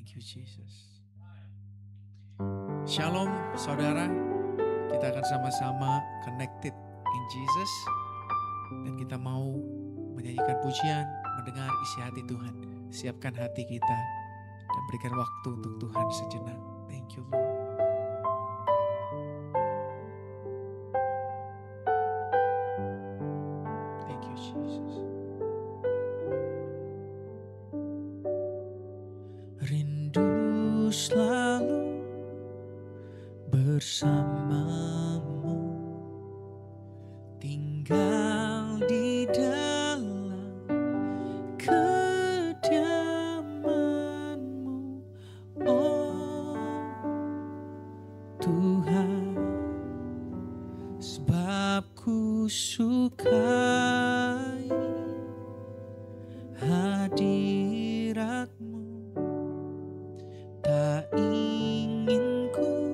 Thank you Jesus. Shalom saudara, kita akan sama-sama connected in Jesus. Dan kita mau menyanyikan pujian, mendengar isi hati Tuhan. Siapkan hati kita dan berikan waktu untuk Tuhan sejenak. Thank you Lord. Thank you Jesus. Rindu selalu bersamamu, tinggal di dalam kediaman-Mu, oh Tuhan, sebab ku sukai hadirat-Mu. Tak ingin ku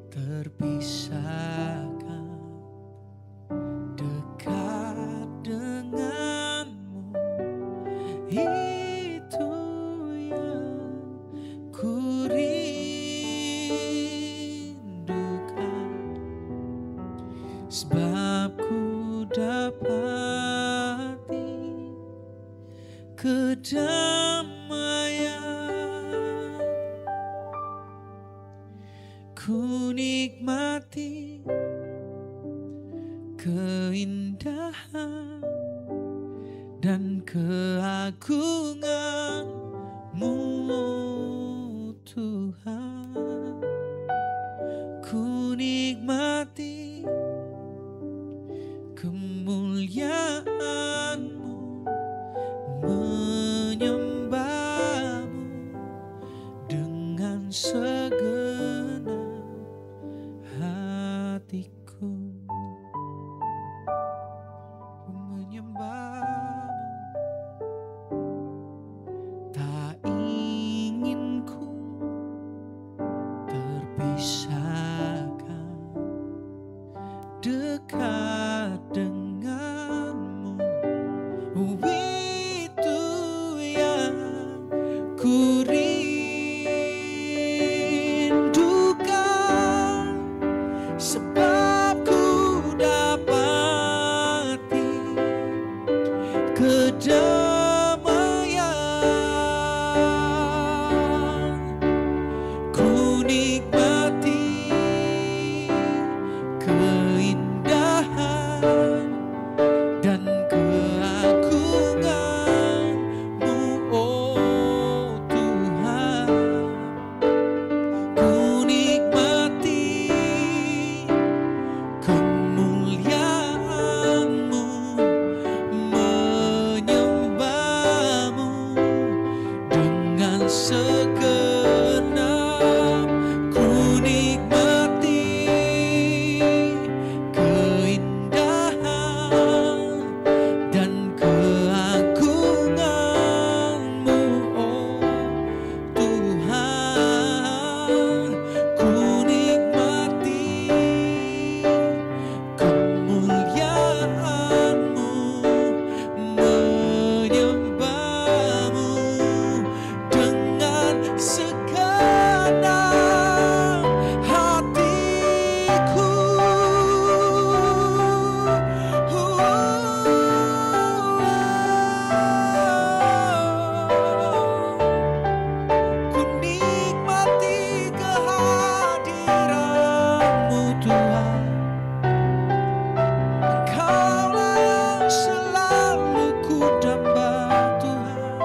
terpisahkan, dekat denganmu, itu yang ku rindukan. Sebab ku dapati kedamaian, ku nikmati keindahan dan keagungan-Mu, Tuhan. Ku nikmati kemuliaan-Mu, menyembah-Mu dengan segenap hatiku. Menyembah-Mu, tak ingin ku terpisahkan, dekat denganmu, itu yang ku rindukan. Sebab ku dapati kedamaian, ku nikmati keindahan dan keagungan-Mu, oh Tuhan. Ku nikmati kemuliaan-Mu, menyembah-Mu dengan segenap. Ku nikmati keindahan dan keagungan-Mu, oh Tuhan. Ku nikmati kemuliaan-Mu, menyembah-Mu dengan segenap hatiku. Ku nikmati kehadiran-Mu, Tuhan. Engkaulah yang selalu ku damba, Tuhan.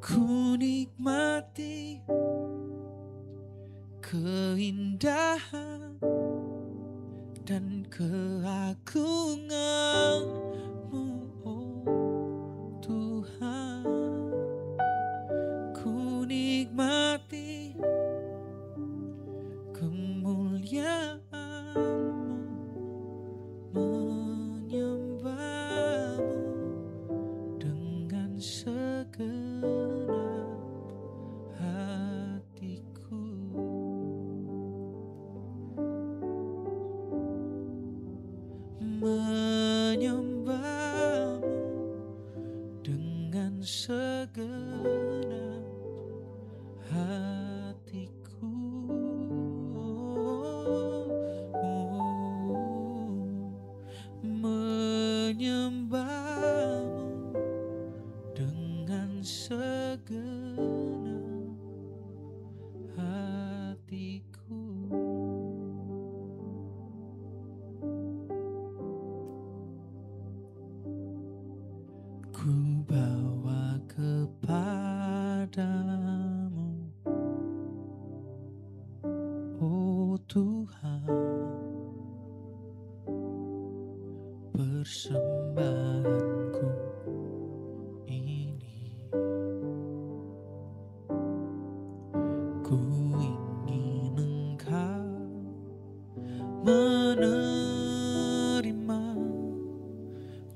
Ku nikmati keindahan dan keagungan-Mu, oh Tuhan. Ku nikmati kemuliaan-Mu, menyembah-Mu dengan segenap hatiku. Menyembah-Mu segenap hatiku. Menyembahmu dengan segenap hatiku. Ku bawa kepadamu, oh Tuhan, persembahanku ini. Ku ingin Engkau menerima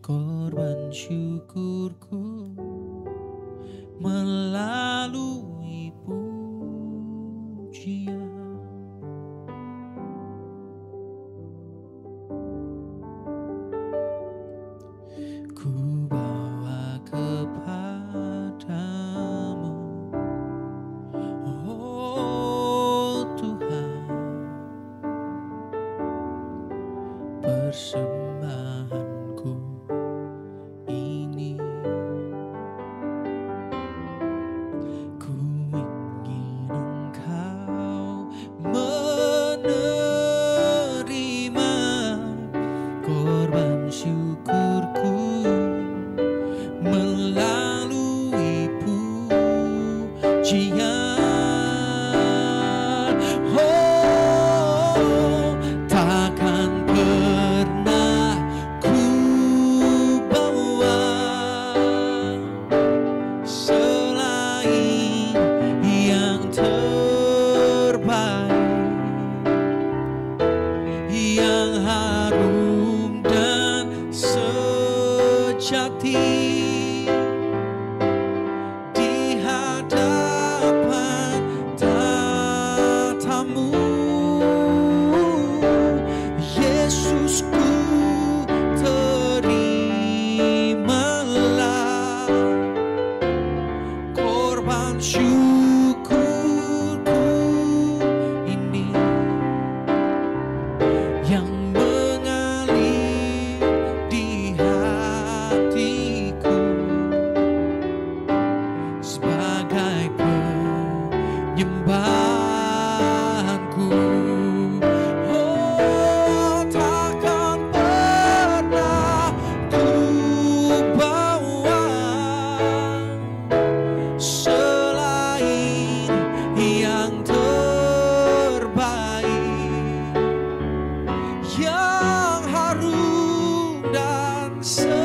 korban syukurku melalui pujian. Ku bawa kepadamu, oh Tuhan, persembahanku ini. Ku ingin Engkau menerima korban syukurku melalui pujian. Oh, takkan pernah ku bawa selain yang terbaik, yang harum dan sejati di hadapan tatamu. Yesusku, terimalah korban syukurku ini yang mengalir di hatiku sebagai penyembahanku. Oh, takkan pernah ku bawa selain yang terbaik, yang harum dan sejati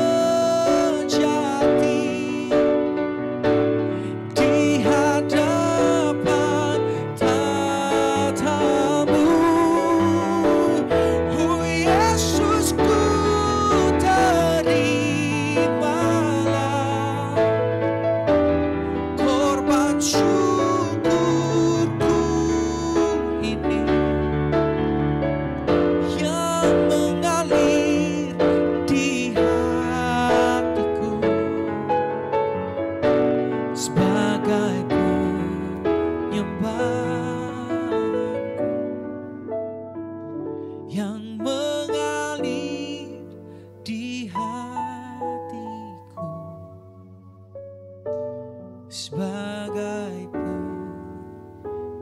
di hadapan tatamu. Oh Yesusku, terimalah korban syukurku ini yang mengalir di hatiku sebagai penyembahanku, yang mengalir di hatiku sebagai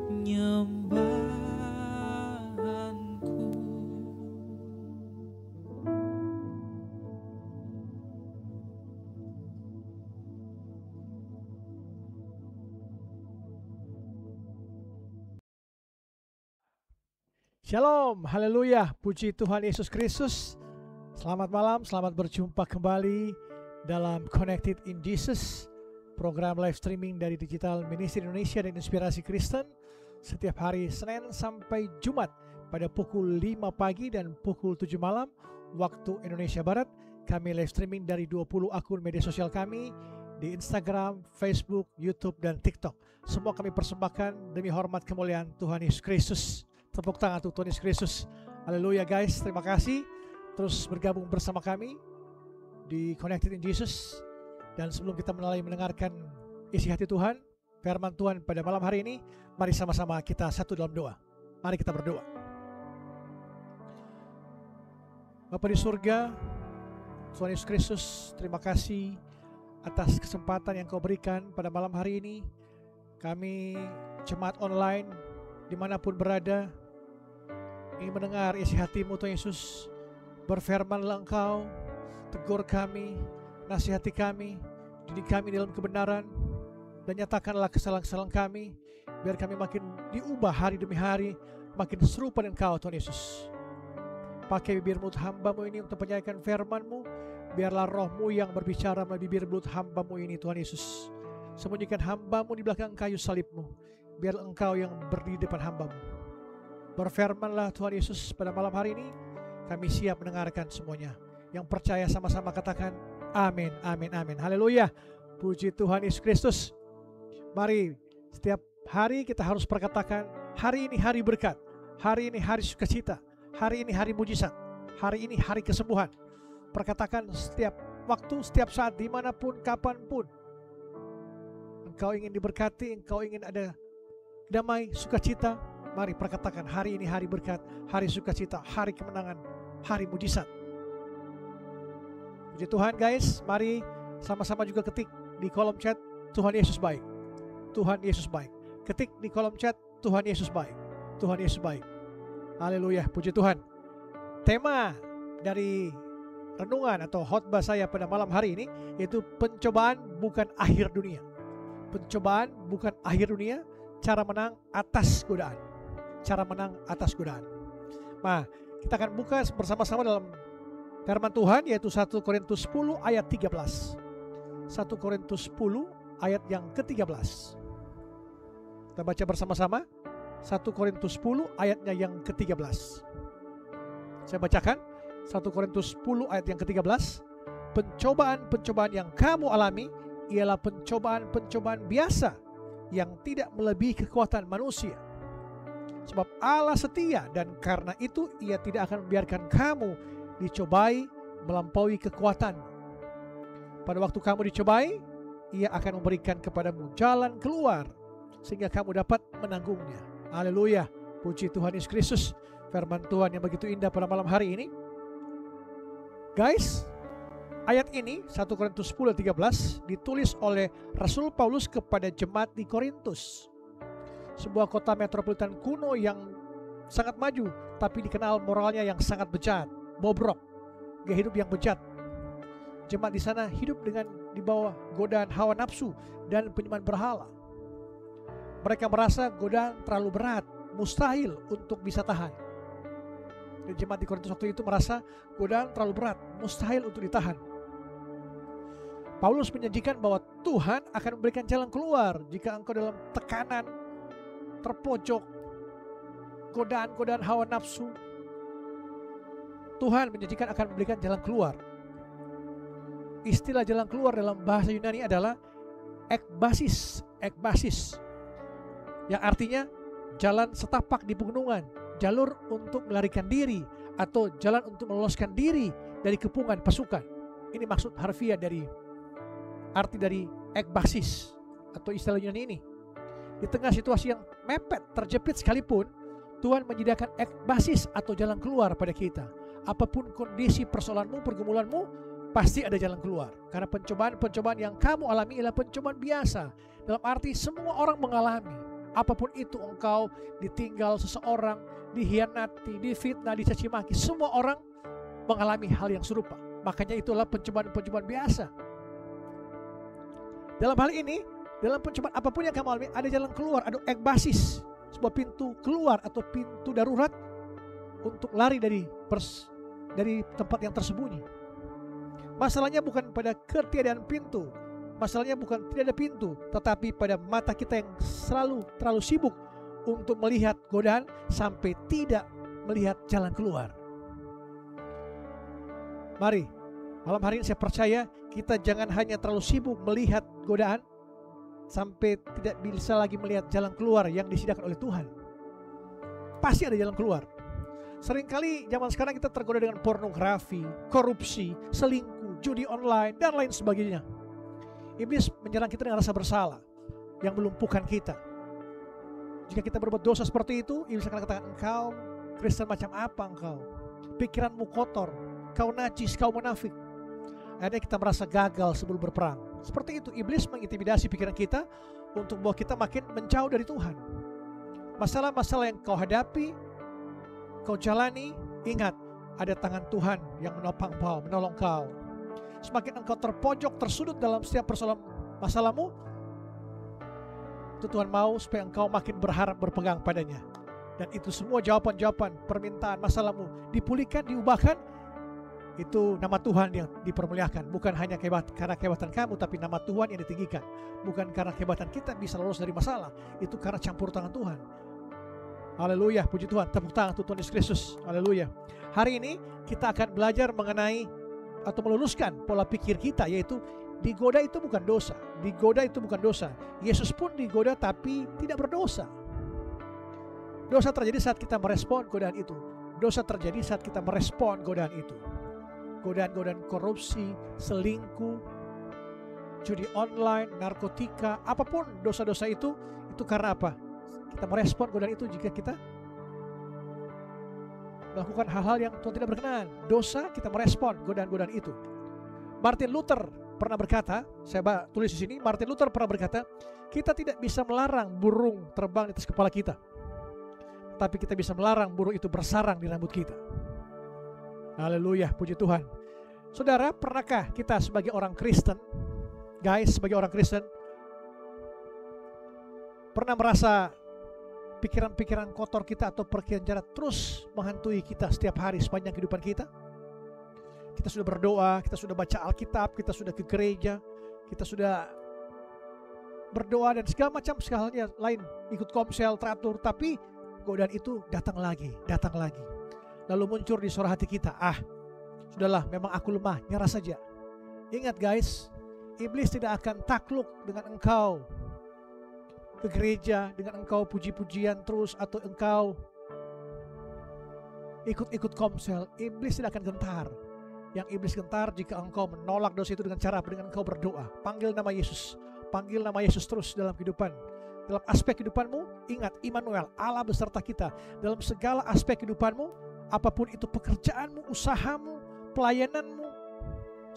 penyembahanku. Shalom, haleluya, puji Tuhan Yesus Kristus. Selamat malam, selamat berjumpa kembali dalam Connected in Jesus, program live streaming dari Digital Ministry Indonesia dan Inspirasi Kristen. Setiap hari Senin sampai Jumat pada pukul 5 pagi dan pukul 7 malam waktu Indonesia Barat. Kami live streaming dari 20 akun media sosial kami di Instagram, Facebook, YouTube, dan TikTok. Semua kami persembahkan demi hormat kemuliaan Tuhan Yesus Kristus. Tepuk tangan untuk Tuhan Yesus Kristus. Haleluya guys, terima kasih terus bergabung bersama kami di Connected in Jesus. Dan sebelum kita mulai mendengarkan isi hati Tuhan, firman Tuhan pada malam hari ini, mari sama-sama kita satu dalam doa. Mari kita berdoa. Bapa di surga, Tuhan Yesus Kristus, terima kasih atas kesempatan yang Kau berikan pada malam hari ini. Kami jemaat online dimanapun berada ingin mendengar isi hati-Mu Tuhan Yesus. Berfirmanlah Engkau, tegur kami, nasihati kami, didik kami dalam kebenaran, dan nyatakanlah kesalahan-kesalahan kami, biar kami makin diubah hari demi hari, makin serupa dengan Engkau Tuhan Yesus. Pakai bibir mulut hamba-Mu ini untuk menyampaikan firman-Mu. Biarlah roh-Mu yang berbicara melalui bibir mulut hamba-Mu ini Tuhan Yesus. Sembunyikan hamba-Mu di belakang kayu salib-Mu. Biar Engkau yang berdiri di depan hamba-Mu. Berfirmanlah Tuhan Yesus pada malam hari ini. Kami siap mendengarkan semuanya. Yang percaya sama-sama katakan amin, amin, amin. Haleluya. Puji Tuhan Yesus Kristus. Mari setiap hari kita harus perkatakan, hari ini hari berkat. Hari ini hari sukacita. Hari ini hari mujizat. Hari ini hari kesembuhan. Perkatakan setiap waktu, setiap saat, dimanapun, kapanpun. Engkau ingin diberkati, engkau ingin ada damai, sukacita. Mari perkatakan, hari ini hari berkat, hari sukacita, hari kemenangan, hari mujizat. Puji Tuhan guys, mari sama-sama juga ketik di kolom chat, Tuhan Yesus baik. Tuhan Yesus baik. Ketik di kolom chat, Tuhan Yesus baik. Tuhan Yesus baik. Haleluya, puji Tuhan. Tema dari renungan atau khotbah saya pada malam hari ini yaitu pencobaan bukan akhir dunia. Pencobaan bukan akhir dunia, cara menang atas godaan. Cara menang atas godaan. Nah, kita akan buka bersama-sama dalam firman Tuhan yaitu 1 Korintus 10 ayat 13. 1 Korintus 10 ayat yang ke-13. Kita baca bersama-sama 1 Korintus 10 ayatnya yang ke-13. Saya bacakan 1 Korintus 10 ayat yang ke-13. Pencobaan-pencobaan yang kamu alami ialah pencobaan-pencobaan biasa yang tidak melebihi kekuatan manusia. Sebab Allah setia dan karena itu Ia tidak akan membiarkan kamu dicobai melampaui kekuatan. Pada waktu kamu dicobai, Ia akan memberikan kepadamu jalan keluar sehingga kamu dapat menanggungnya. Haleluya, puji Tuhan Yesus Kristus. Firman Tuhan yang begitu indah pada malam hari ini. Guys, ayat ini 1 Korintus 10 ayat 13 ditulis oleh Rasul Paulus kepada jemaat di Korintus, sebuah kota metropolitan kuno yang sangat maju, tapi dikenal moralnya yang sangat bejat, bobrok, gaya hidup yang bejat. Jemaat di sana hidup dengan di bawah godaan hawa nafsu dan penyembahan berhala. Mereka merasa godaan terlalu berat, mustahil untuk bisa tahan. Dan jemaat di Korintus waktu itu merasa godaan terlalu berat, mustahil untuk ditahan. Paulus menjanjikan bahwa Tuhan akan memberikan jalan keluar jika engkau dalam tekanan, terpojok, godaan-godaan hawa nafsu. Tuhan menjanjikan akan memberikan jalan keluar. Istilah jalan keluar dalam bahasa Yunani adalah ekbasis, yang artinya jalan setapak di pegunungan, jalur untuk melarikan diri atau jalan untuk meloloskan diri dari kepungan pasukan. Ini maksud harfiah dari arti dari ekbasis atau istilah Yunani ini. Di tengah situasi yang mepet, terjepit sekalipun, Tuhan menyediakan ekbasis atau jalan keluar pada kita. Apapun kondisi persoalanmu, pergumulanmu, pasti ada jalan keluar. Karena pencobaan-pencobaan yang kamu alami adalah pencobaan biasa. Dalam arti semua orang mengalami. Apapun itu, engkau ditinggal seseorang, dihianati, difitnah, dicaci maki, semua orang mengalami hal yang serupa. Makanya itulah pencobaan-pencobaan biasa. Dalam hal ini, dalam pencobaan apapun yang kamu alami, ada jalan keluar, ada ekbasis, sebuah pintu keluar atau pintu darurat untuk lari dari tempat yang tersembunyi. Masalahnya bukan pada ketiadaan pintu. Masalahnya bukan tidak ada pintu, tetapi pada mata kita yang selalu terlalu sibuk untuk melihat godaan sampai tidak melihat jalan keluar. Mari, malam hari ini saya percaya kita jangan hanya terlalu sibuk melihat godaan sampai tidak bisa lagi melihat jalan keluar yang disediakan oleh Tuhan. Pasti ada jalan keluar. Seringkali zaman sekarang kita tergoda dengan pornografi, korupsi, selingkuh, judi online, dan lain sebagainya. Iblis menyerang kita dengan rasa bersalah yang melumpuhkan kita. Jika kita berbuat dosa seperti itu, iblis akan katakan, engkau Kristen macam apa engkau? Pikiranmu kotor, kau najis, kau munafik. Akhirnya kita merasa gagal sebelum berperang. Seperti itu, iblis mengintimidasi pikiran kita untuk membawa kita makin menjauh dari Tuhan. Masalah-masalah yang kau hadapi, kau jalani, ingat, ada tangan Tuhan yang menopang kau, menolong kau. Semakin engkau terpojok, tersudut dalam setiap persoalan masalahmu, itu Tuhan mau supaya engkau makin berharap berpegang padanya. Dan itu semua jawaban-jawaban permintaan masalahmu dipulihkan, diubahkan. Itu nama Tuhan yang dipermuliakan. Bukan hanya karena kehebatan kamu, tapi nama Tuhan yang ditinggikan. Bukan karena kehebatan kita bisa lolos dari masalah, itu karena campur tangan Tuhan. Haleluya, puji Tuhan. Tepuk tangan untuk Tuhan Yesus Kristus. Haleluya. Hari ini kita akan belajar mengenai atau meluluskan pola pikir kita, yaitu digoda itu bukan dosa. Digoda itu bukan dosa. Yesus pun digoda tapi tidak berdosa. Dosa terjadi saat kita merespon godaan itu. Dosa terjadi saat kita merespon godaan itu. Godaan-godaan korupsi, selingkuh, judi online, narkotika, apapun dosa-dosa itu karena apa? Kita merespon godaan itu jika kita melakukan hal-hal yang Tuhan tidak berkenan. Dosa, kita merespon godaan-godaan itu. Martin Luther pernah berkata, saya tulis di sini, Martin Luther pernah berkata, kita tidak bisa melarang burung terbang di atas kepala kita, tapi kita bisa melarang burung itu bersarang di rambut kita. Haleluya, puji Tuhan. Saudara, pernahkah kita sebagai orang Kristen, sebagai orang Kristen, pernah merasa pikiran-pikiran kotor kita atau perkiraan jahat terus menghantui kita setiap hari sepanjang kehidupan kita? Kita sudah berdoa, kita sudah baca Alkitab, kita sudah ke gereja, kita sudah berdoa dan segala macam halnya lain, ikut komsel, teratur, tapi godaan itu datang lagi. Lalu muncul di suara hati kita, sudahlah, memang aku lemah, nyerah saja. Ingat guys, iblis tidak akan takluk dengan engkau ke gereja, dengan engkau puji-pujian terus, atau engkau ikut-ikut komsel. Iblis tidak akan gentar. Yang iblis gentar jika engkau menolak dosa itu dengan cara dengan engkau berdoa. Panggil nama Yesus. Panggil nama Yesus terus dalam kehidupan. Dalam aspek kehidupanmu, ingat Immanuel, Allah beserta kita. Dalam segala aspek kehidupanmu, apapun itu pekerjaanmu, usahamu, pelayananmu,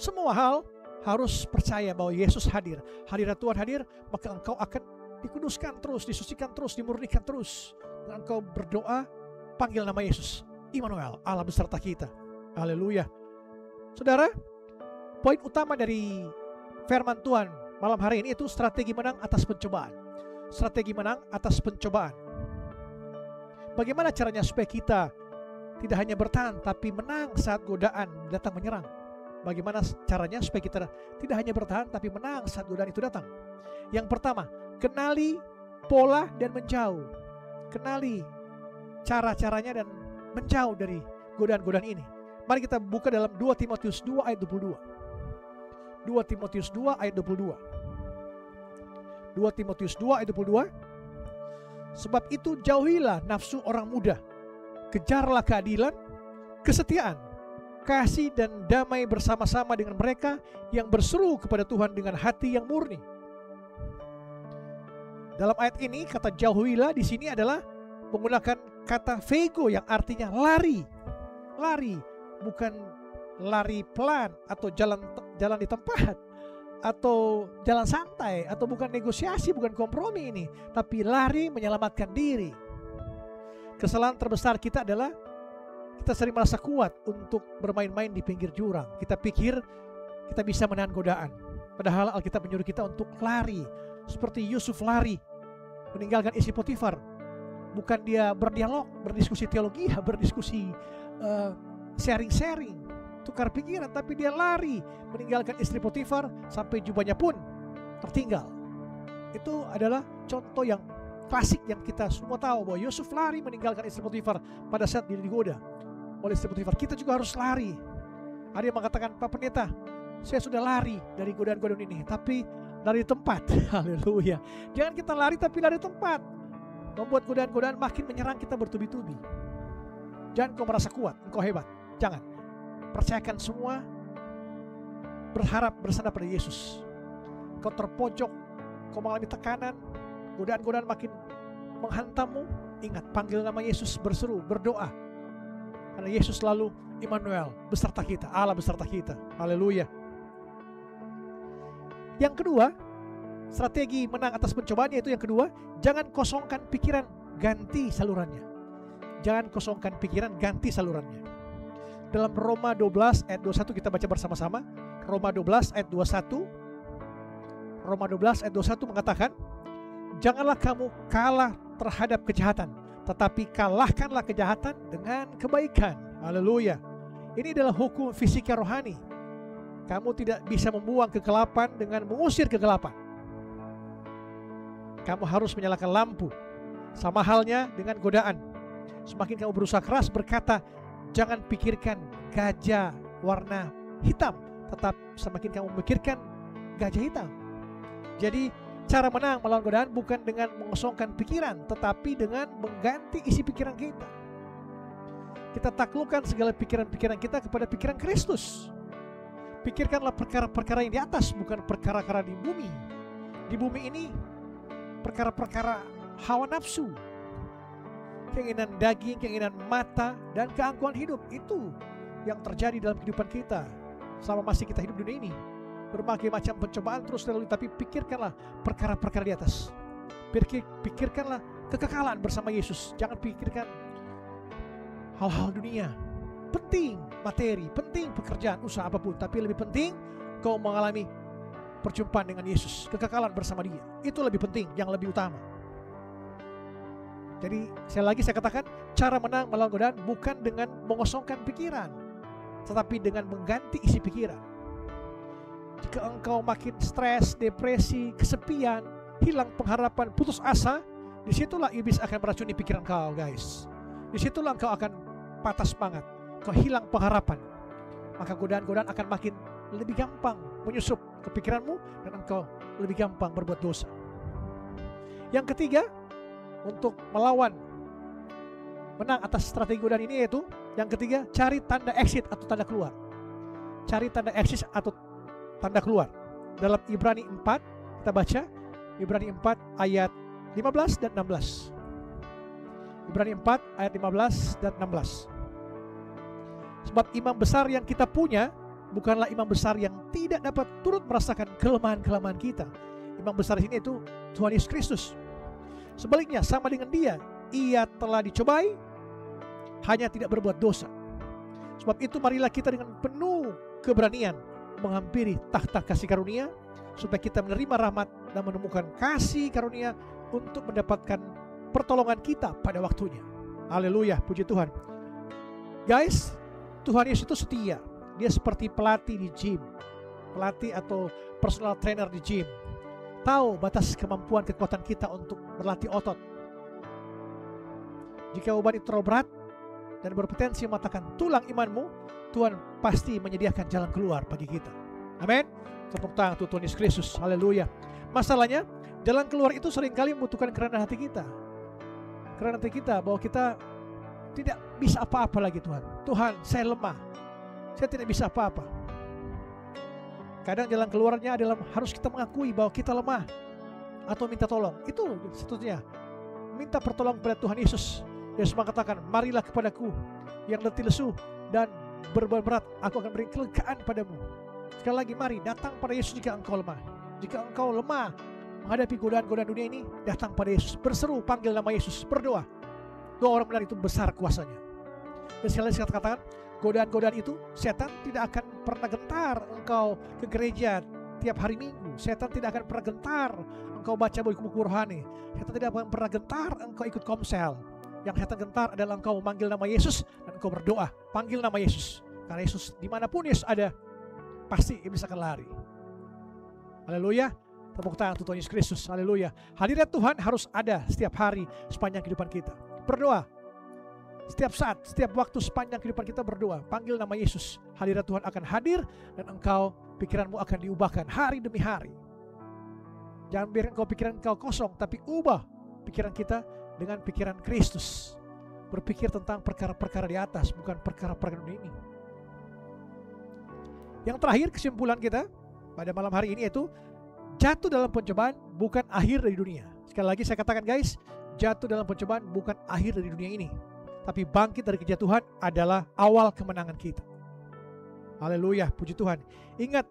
semua hal harus percaya bahwa Yesus hadir. Hadirat Tuhan hadir, maka engkau akan dikuduskan terus, disucikan terus, dimurnikan terus. Dan engkau berdoa, panggil nama Yesus, Immanuel, Allah beserta kita. Haleluya. Saudara, poin utama dari firman Tuhan malam hari ini itu strategi menang atas pencobaan. Strategi menang atas pencobaan. Bagaimana caranya supaya kita tidak hanya bertahan tapi menang saat godaan datang menyerang? Bagaimana caranya supaya kita tidak hanya bertahan tapi menang saat godaan itu datang? Yang pertama, kenali pola dan menjauh. Kenali cara-caranya dan menjauh dari godaan-godaan ini. Mari kita buka dalam 2 Timotius 2 ayat 22. 2 Timotius 2 ayat 22. 2 Timotius 2 ayat 22. Sebab itu jauhilah nafsu orang muda. Kejarlah keadilan, kesetiaan, kasih dan damai bersama-sama dengan mereka yang berseru kepada Tuhan dengan hati yang murni. Dalam ayat ini kata jauhilah di sini adalah menggunakan kata phego yang artinya lari. Lari, bukan lari pelan atau jalan di tempat atau jalan santai atau bukan negosiasi, bukan kompromi ini, tapi lari menyelamatkan diri. Kesalahan terbesar kita adalah kita sering merasa kuat untuk bermain-main di pinggir jurang. Kita pikir kita bisa menahan godaan, padahal Alkitab menyuruh kita untuk lari. Seperti Yusuf lari meninggalkan istri Potifar. Bukan dia berdialog, berdiskusi teologi, berdiskusi sharing-sharing, tukar pikiran, tapi dia lari meninggalkan istri Potifar sampai jubahnya pun tertinggal. Itu adalah contoh yang klasik yang kita semua tahu bahwa Yusuf lari meninggalkan istri Potifar pada saat dia digoda oleh istri Potifar. Kita juga harus lari. Ada yang mengatakan, Pak Pendeta, saya sudah lari dari godaan-godaan ini, tapi lari tempat. Haleluya. Jangan kita lari tapi lari tempat. Membuat godaan-godaan makin menyerang kita bertubi-tubi. Jangan kau merasa kuat, engkau hebat. Jangan. Percayakan semua, berharap bersandar pada Yesus. kau terpojok, kau mengalami tekanan, godaan-godaan makin menghantammu, ingat, panggil nama Yesus, berseru, berdoa. Karena Yesus selalu Immanuel, beserta kita, Allah beserta kita. Haleluya. Yang kedua, strategi menang atas pencobaan yaitu yang kedua, jangan kosongkan pikiran, ganti salurannya. Jangan kosongkan pikiran, ganti salurannya. Dalam Roma 12 ayat 21 kita baca bersama-sama. Roma 12 ayat 21. Roma 12 ayat 21 mengatakan, janganlah kamu kalah terhadap kejahatan, tetapi kalahkanlah kejahatan dengan kebaikan. Haleluya. Ini adalah hukum fisika rohani. Kamu tidak bisa membuang kegelapan dengan mengusir kegelapan. Kamu harus menyalakan lampu. Sama halnya dengan godaan. Semakin kamu berusaha keras berkata, jangan pikirkan gajah warna hitam, tetap semakin kamu memikirkan gajah hitam. Jadi cara menang melawan godaan bukan dengan mengosongkan pikiran, tetapi dengan mengganti isi pikiran kita. Kita taklukkan segala pikiran-pikiran kita kepada pikiran Kristus. Pikirkanlah perkara-perkara yang di atas, bukan perkara-perkara di bumi. Di bumi ini perkara-perkara hawa nafsu, keinginan daging, keinginan mata, dan keangkuhan hidup. Itu yang terjadi dalam kehidupan kita selama masih kita hidup di dunia ini. Berbagai macam pencobaan terus terlalu, tapi pikirkanlah perkara-perkara di atas. Pikirkanlah kekekalan bersama Yesus. Jangan pikirkan hal-hal dunia. Penting materi, penting pekerjaan, usaha apapun, tapi lebih penting kau mengalami perjumpaan dengan Yesus, kekekalan bersama Dia. Itu lebih penting, yang lebih utama. Jadi sekali lagi saya katakan, cara menang melawan godaan bukan dengan mengosongkan pikiran, tetapi dengan mengganti isi pikiran. Jika engkau makin stres, depresi, kesepian, hilang pengharapan, putus asa, disitulah iblis akan meracuni pikiran kau, guys. Disitulah engkau akan patah semangat, kau hilang pengharapan. Maka godaan-godaan akan makin lebih gampang menyusup ke pikiranmu dan engkau lebih gampang berbuat dosa. Yang ketiga, untuk melawan menang atas strategi godaan ini yaitu yang ketiga, cari tanda exit atau tanda keluar. Cari tanda exit atau tanda keluar. Dalam Ibrani 4 kita baca Ibrani 4 ayat 15 dan 16. Ibrani 4 ayat 15 dan 16. Sebab imam besar yang kita punya bukanlah imam besar yang tidak dapat turut merasakan kelemahan-kelemahan kita. Imam besar ini itu Tuhan Yesus Kristus. Sebaliknya sama dengan Dia, Ia telah dicobai, hanya tidak berbuat dosa. Sebab itu marilah kita dengan penuh keberanian menghampiri takhta kasih karunia, supaya kita menerima rahmat dan menemukan kasih karunia untuk mendapatkan pertolongan kita pada waktunya. Haleluya, puji Tuhan. Guys, Tuhan Yesus itu setia. Dia seperti pelatih di gym, pelatih atau personal trainer di gym. Tahu batas kemampuan kekuatan kita untuk berlatih otot. Jika beban itu terlalu berat dan berpotensi mematahkan tulang imanmu, Tuhan pasti menyediakan jalan keluar bagi kita. Amin. Tepuk tangan untuk Tuhan Yesus Kristus. Haleluya. Masalahnya, jalan keluar itu seringkali membutuhkan kerendahan hati kita. Kerendahan hati kita bahwa kita tidak bisa apa-apa lagi Tuhan. Tuhan, saya lemah. Saya tidak bisa apa-apa. Kadang jalan keluarnya adalah harus kita mengakui bahwa kita lemah atau minta tolong. Itu sebetulnya minta pertolongan kepada Tuhan Yesus. Yesus mengatakan, marilah kepadaku yang letih lesu dan beban berat, aku akan beri kelegaan padamu. Sekali lagi, mari datang pada Yesus jika engkau lemah. Jika engkau lemah menghadapi godaan-godaan dunia ini, datang pada Yesus, berseru, panggil nama Yesus, berdoa. Doa orang benar itu besar kuasanya. Dan sekali lagi saya katakan, godaan-godaan itu, setan tidak akan pernah gentar engkau ke gereja tiap hari Minggu. Setan tidak akan pernah gentar engkau baca buku-buku rohani. Setan tidak akan pernah gentar engkau ikut komsel. Yang setan gentar adalah engkau memanggil nama Yesus dan engkau berdoa. Panggil nama Yesus. Karena Yesus, dimanapun Yesus ada, pasti iblis akan lari. Haleluya. Tepuk tangan untuk Tuhan Yesus Kristus. Haleluya. Hadirat Tuhan harus ada setiap hari sepanjang kehidupan kita. Berdoa. Setiap saat, setiap waktu sepanjang kehidupan kita berdoa. Panggil nama Yesus. Hadirat Tuhan akan hadir dan engkau, pikiranmu akan diubahkan hari demi hari. Jangan biarkan pikiran engkau kosong, tapi ubah pikiran kita dengan pikiran Kristus. Berpikir tentang perkara-perkara di atas, bukan perkara-perkara dunia ini. Yang terakhir, kesimpulan kita pada malam hari ini yaitu Jatuh dalam pencobaan bukan akhir dari dunia. Sekali lagi saya katakan guys, jatuh dalam pencobaan bukan akhir dari dunia ini, tapi bangkit dari kejatuhan adalah awal kemenangan kita. Haleluya, puji Tuhan. Ingat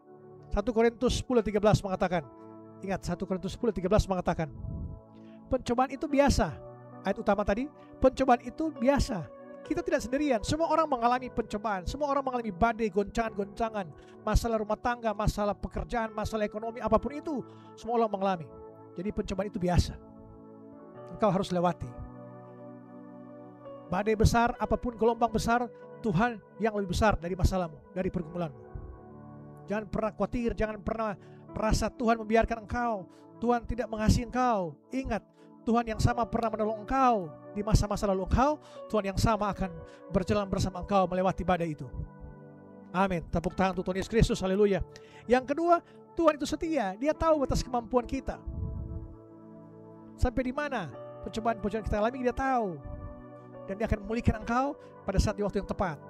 1 Korintus 10:13 mengatakan, pencobaan itu biasa. Ayat utama tadi, pencobaan itu biasa. Kita tidak sendirian, semua orang mengalami pencobaan, semua orang mengalami badai, goncangan-goncangan, masalah rumah tangga, masalah pekerjaan, masalah ekonomi, apapun itu, semua orang mengalami. Jadi pencobaan itu biasa. Engkau harus lewati. Badai besar, apapun gelombang besar, Tuhan yang lebih besar dari masalahmu, dari pergumulanmu. Jangan pernah khawatir, jangan pernah merasa Tuhan membiarkan engkau, Tuhan tidak mengasihi engkau. Ingat, Tuhan yang sama pernah menolong engkau di masa-masa lalu engkau, Tuhan yang sama akan berjalan bersama engkau melewati badai itu. Amin. Tepuk tangan untuk Tuhan Yesus Kristus, haleluya. Yang kedua, Tuhan itu setia, Dia tahu batas kemampuan kita. Sampai di mana pencobaan-pencobaan kita alami, Dia tahu. Dan Dia akan memulihkan engkau pada saat di waktu yang tepat.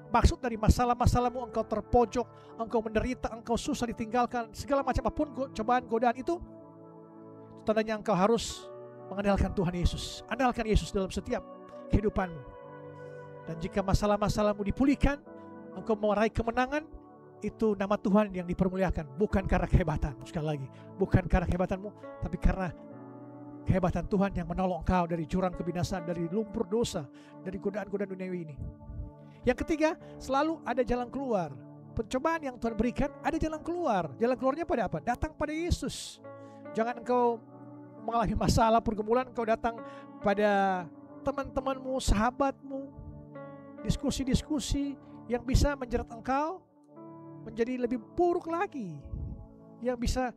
Maksud dari masalah-masalahmu, engkau terpojok, engkau menderita, engkau susah ditinggalkan, segala macam apapun cobaan, godaan itu, tandanya engkau harus mengandalkan Tuhan Yesus. Andalkan Yesus dalam setiap kehidupanmu. Dan jika masalah-masalahmu dipulihkan, engkau meraih kemenangan, itu nama Tuhan yang dipermuliakan. Bukan karena kehebatan, sekali lagi, bukan karena kehebatanmu, tapi karena kehebatan Tuhan yang menolong engkau dari jurang kebinasaan, dari lumpur dosa, dari godaan-godaan duniawi ini. Yang ketiga, selalu ada jalan keluar. Pencobaan yang Tuhan berikan, ada jalan keluar. Jalan keluarnya pada apa? Datang pada Yesus. Jangan engkau mengalami masalah pergumulan, engkau datang pada teman-temanmu, sahabatmu, diskusi-diskusi yang bisa menjerat engkau menjadi lebih buruk lagi, yang bisa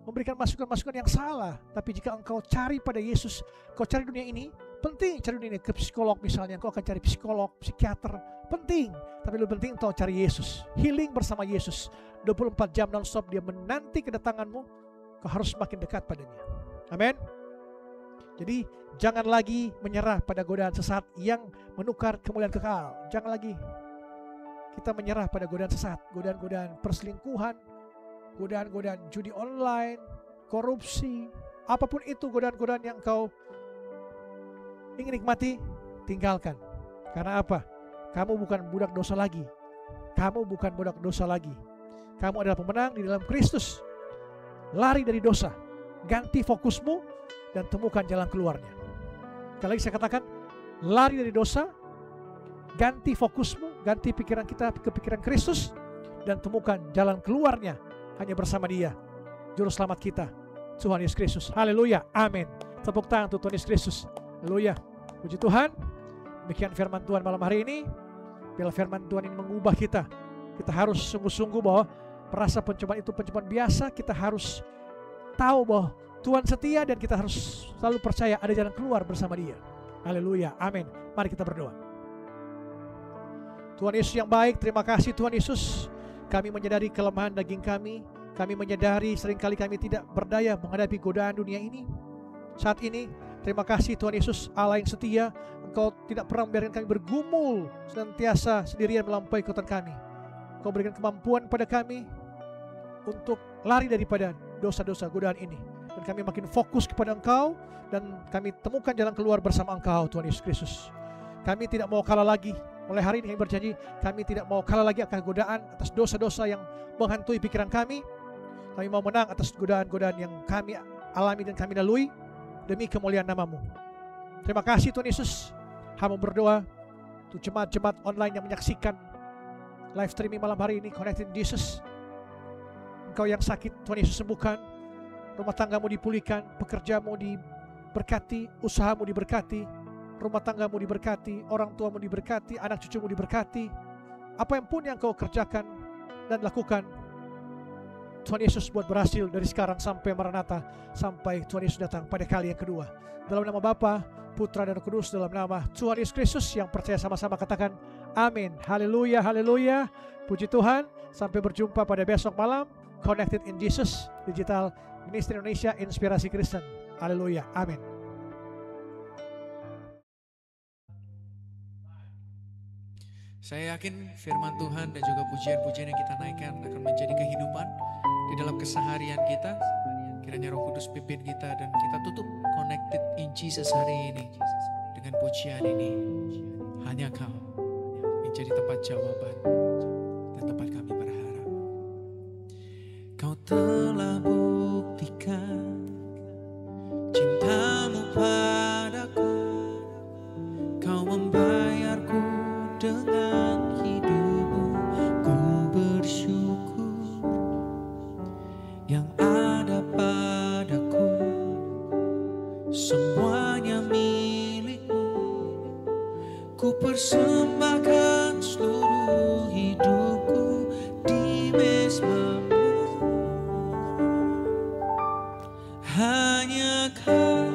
memberikan masukan-masukan yang salah. Tapi jika engkau cari pada Yesus, kau cari dunia ini, penting cari dunia ini, ke psikolog misalnya, engkau akan cari psikolog, psikiater, penting. Tapi lebih penting engkau cari Yesus, healing bersama Yesus, 24 jam non-stop Dia menanti kedatanganmu, kau harus semakin dekat padanya. Amin. Jadi jangan lagi menyerah pada godaan sesat yang menukar kemuliaan kekal. Jangan lagi kita menyerah pada godaan sesat, godaan-godaan perselingkuhan, godaan-godaan judi online, korupsi, apapun itu godaan-godaan yang engkau ingin nikmati, tinggalkan. Karena apa? Kamu bukan budak dosa lagi. Kamu bukan budak dosa lagi. Kamu adalah pemenang di dalam Kristus. Lari dari dosa, ganti fokusmu dan temukan jalan keluarnya. Sekali lagi saya katakan, lari dari dosa, ganti fokusmu, ganti pikiran kita ke pikiran Kristus, dan temukan jalan keluarnya hanya bersama Dia, Juru Selamat kita, Tuhan Yesus Kristus. Haleluya, amin. Tepuk tangan untuk Tuhan Yesus Kristus. Haleluya, puji Tuhan. Demikian firman Tuhan malam hari ini. Bila firman Tuhan ini mengubah kita, kita harus sungguh-sungguh bahwa merasa pencobaan itu pencobaan biasa. Kita harus tahu bahwa Tuhan setia dan kita harus selalu percaya ada jalan keluar bersama Dia. Haleluya, amin. Mari kita berdoa. Tuhan Yesus yang baik, terima kasih Tuhan Yesus. Kami menyadari kelemahan daging kami. Kami menyadari seringkali kami tidak berdaya menghadapi godaan dunia ini. Saat ini, terima kasih Tuhan Yesus, Allah yang setia. Engkau tidak pernah membiarkan kami bergumul senantiasa sendirian melampaui kekuatan kami. Engkau berikan kemampuan pada kami untuk lari daripada dosa-dosa godaan ini. Dan kami makin fokus kepada Engkau, dan kami temukan jalan keluar bersama Engkau, Tuhan Yesus Kristus. Kami tidak mau kalah lagi. Mulai hari ini kami berjanji, kami tidak mau kalah lagi akan godaan atas dosa-dosa yang menghantui pikiran kami. Kami mau menang atas godaan-godaan yang kami alami dan kami lalui demi kemuliaan nama-Mu. Terima kasih Tuhan Yesus. Hamba berdoa untuk jemaat-jemaat online yang menyaksikan live streaming malam hari ini, Connected Jesus. Engkau yang sakit, Tuhan Yesus sembuhkan. Rumah tanggamu dipulihkan, pekerjamu diberkati, usahamu diberkati, rumah tanggamu diberkati, orang tuamu diberkati, anak cucumu diberkati. Apa yang pun yang kau kerjakan dan lakukan, Tuhan Yesus buat berhasil dari sekarang sampai Maranatha, sampai Tuhan Yesus datang pada kali yang kedua. Dalam nama Bapa, Putra dan Roh Kudus, dalam nama Tuhan Yesus Kristus, yang percaya sama-sama katakan amin. Haleluya, haleluya. Puji Tuhan. Sampai berjumpa pada besok malam. Connected in Jesus Digital Ministry Indonesia, Inspirasi Kristen. Haleluya, amin. Saya yakin firman Tuhan dan juga pujian-pujian yang kita naikkan akan menjadi kehidupan di dalam keseharian kita. Kiranya Roh Kudus pimpin kita dan kita tutup Connected in Jesus hari ini dengan pujian ini. Hanya Kau yang jadi tempat jawaban dan tempat kami berharap. Kau telah buktikan cintamu padaku. Kau membayarku dengan hidupmu. Ku bersyukur yang ada padaku semuanya milikmu. Ku persembahkan seluruh hidupku di mezbamu. Hanya Kau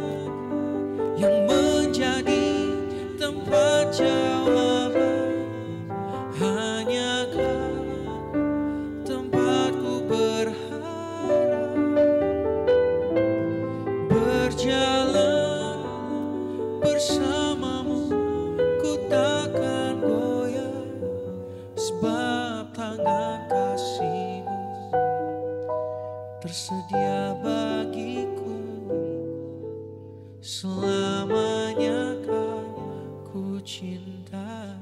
yang menjadi tempat jawaban. Hanya Kau tempatku berharap. Berjalan bersamamu, ku takkan goyah, sebab tangan kasih-Mu tersedia bagiku. Selamanya Kau ku cinta.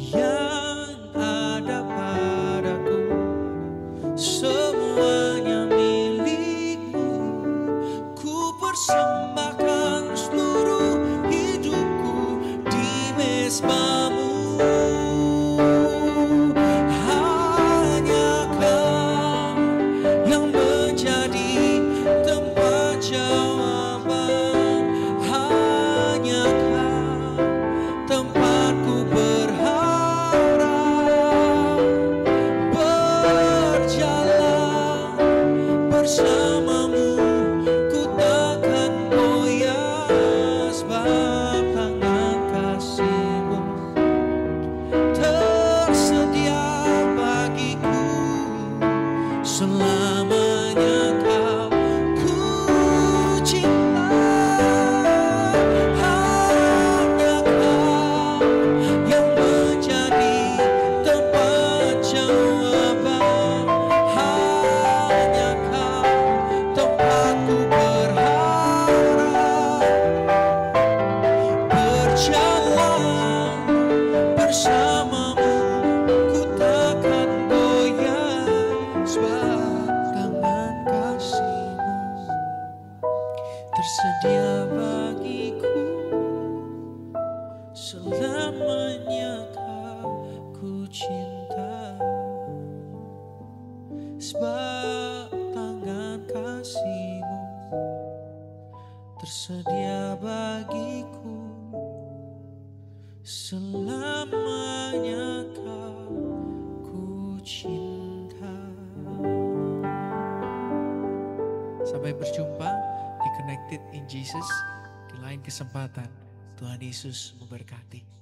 Yang ada padaku semuanya milikmu. Ku persembahkan seluruh hidupku di mezbamu. Hanya Kau yang menjadi tempat jawaban. Hanya Kau tempatku berharap. Berjalan bersamamu, ku takkan goyah, sebab tangan kasih-Mu tersedia bagiku. Selamanya Kau ku cinta. Hanya Kau yang menjadi tempat jawaban. Hanya Kau tempatku berharap. Berjalan bersamamu, ku takkan goyah, sebab tangan kasih-Mu tersedia bagiku. Selamanya Kau ku cinta, sebab tangan kasih-Mu tersedia bagiku. Selamanya Kau ku cinta. Sampai berjumpa di Connected in Jesus di lain kesempatan. Tuhan Yesus memberkati.